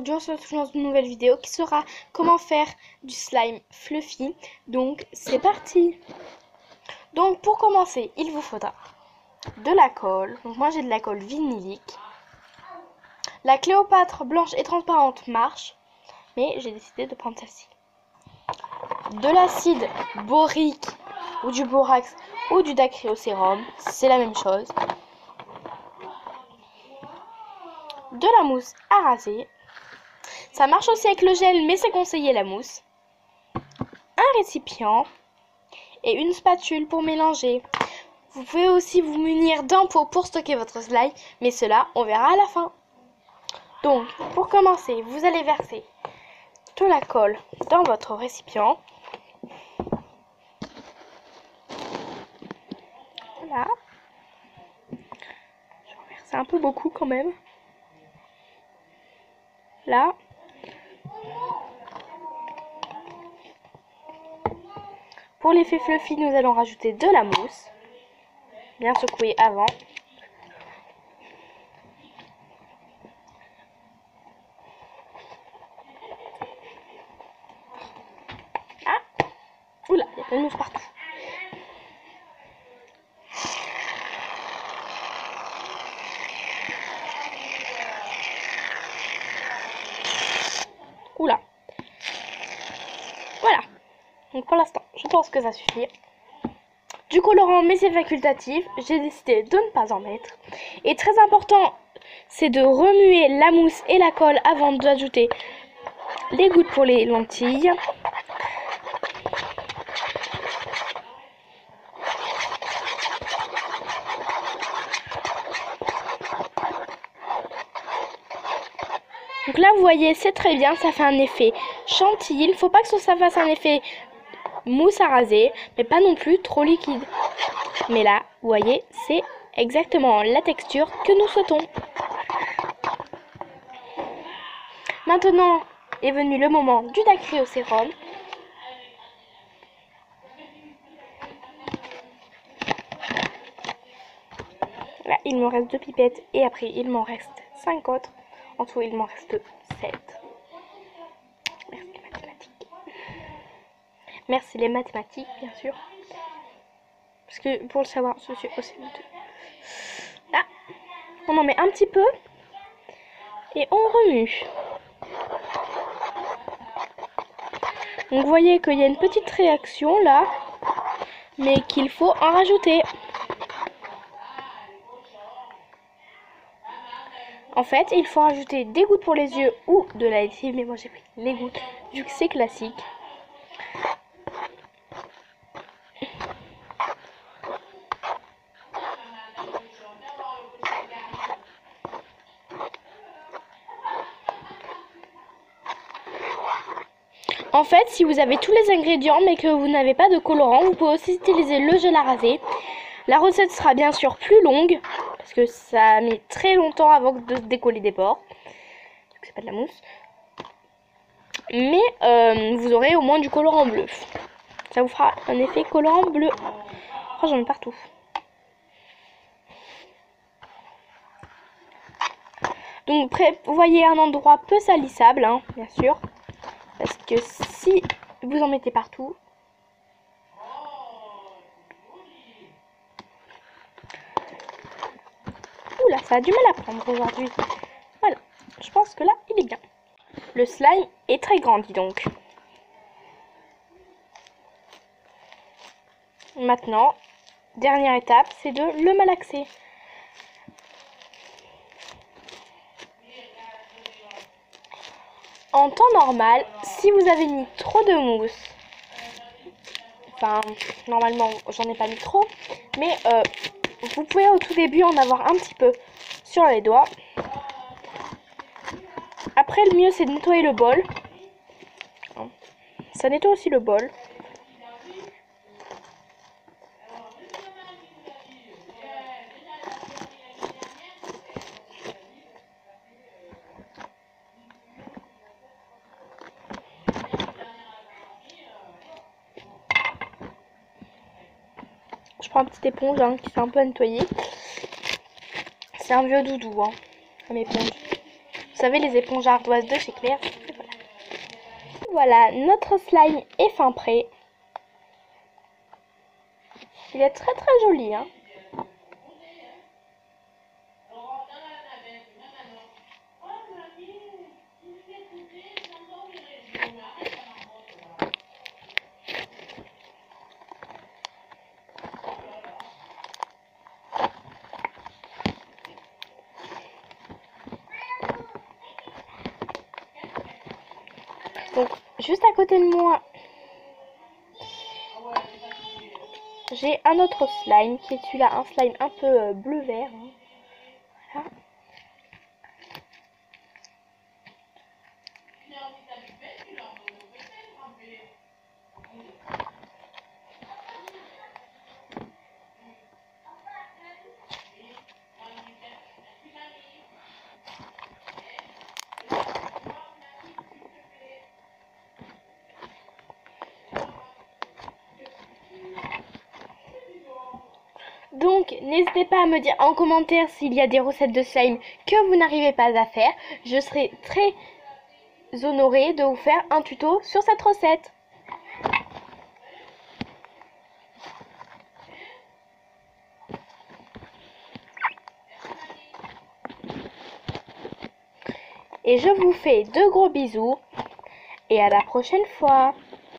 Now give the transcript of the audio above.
aujourd'hui on se retrouve dans une nouvelle vidéo qui sera comment faire du slime fluffy. Donc c'est parti. Donc pour commencer, il vous faudra de la colle. Donc moi j'ai de la colle vinylique. La Cléopâtre blanche et transparente marche, mais j'ai décidé de prendre celle-ci. De l'acide borique ou du borax ou du dacryocérum, c'est la même chose. De la mousse à raser. Ça marche aussi avec le gel, mais c'est conseillé la mousse. Un récipient et une spatule pour mélanger. Vous pouvez aussi vous munir d'un pot pour stocker votre slime, mais cela, on verra à la fin. Donc, pour commencer, vous allez verser de la colle dans votre récipient. Voilà. Je vais verser un peu beaucoup quand même. Là. Pour l'effet fluffy, nous allons rajouter de la mousse. Bien secouer avant. Ah! Oula, il y a plein de mousse partout. Oula. Voilà. Donc pour l'instant, je pense que ça suffit. Du colorant, mais c'est facultatif. J'ai décidé de ne pas en mettre. Et très important, c'est de remuer la mousse et la colle avant d'ajouter les gouttes pour les lentilles. Donc là, vous voyez, c'est très bien, ça fait un effet chantilly. Il ne faut pas que ça fasse un effet mousse à raser, mais pas non plus trop liquide. Mais là, vous voyez, c'est exactement la texture que nous souhaitons. Maintenant est venu le moment du dacryocérum. Là, il me reste 2 pipettes et après, il m'en reste 5 autres. En tout, il m'en reste 7. Merci les mathématiques. Merci les mathématiques, bien sûr. Parce que pour le savoir, ceci aussi. Là, on en met un petit peu et on remue. Donc vous voyez qu'il y a une petite réaction là, mais qu'il faut en rajouter. En fait, il faut rajouter des gouttes pour les yeux ou de la lessive, mais moi j'ai pris les gouttes vu que c'est classique. En fait, si vous avez tous les ingrédients mais que vous n'avez pas de colorant, vous pouvez aussi utiliser le gel à raser. La recette sera bien sûr plus longue, parce que ça met très longtemps avant de décoller des pores. C'est pas de la mousse. Mais vous aurez au moins du colorant bleu. Ça vous fera un effet colorant bleu. Oh, j'en mets partout. Donc prévoyez un endroit peu salissable, hein, bien sûr. Parce que si vous en mettez partout, oula, ça a du mal à prendre aujourd'hui. Voilà, je pense que là, il est bien. Le slime est très grand, dis donc. Maintenant, dernière étape, c'est de le malaxer. En temps normal, si vous avez mis trop de mousse, enfin, normalement, j'en ai pas mis trop, mais vous pouvez au tout début en avoir un petit peu sur les doigts. Après, le mieux, c'est de nettoyer le bol. Ça nettoie aussi le bol. Je prends une petite éponge hein, qui s'est un peu nettoyée. C'est un vieux doudou, hein, comme éponge. Vous savez, les éponges ardoises de chez Claire. Et voilà. Voilà, notre slime est fin prêt. Il est très très joli, hein. Donc, juste à côté de moi, j'ai un autre slime qui est celui-là, un slime un peu bleu-vert. Hein. Voilà. Donc, n'hésitez pas à me dire en commentaire s'il y a des recettes de slime que vous n'arrivez pas à faire. Je serai très honorée de vous faire un tuto sur cette recette. Et je vous fais de gros bisous et à la prochaine fois.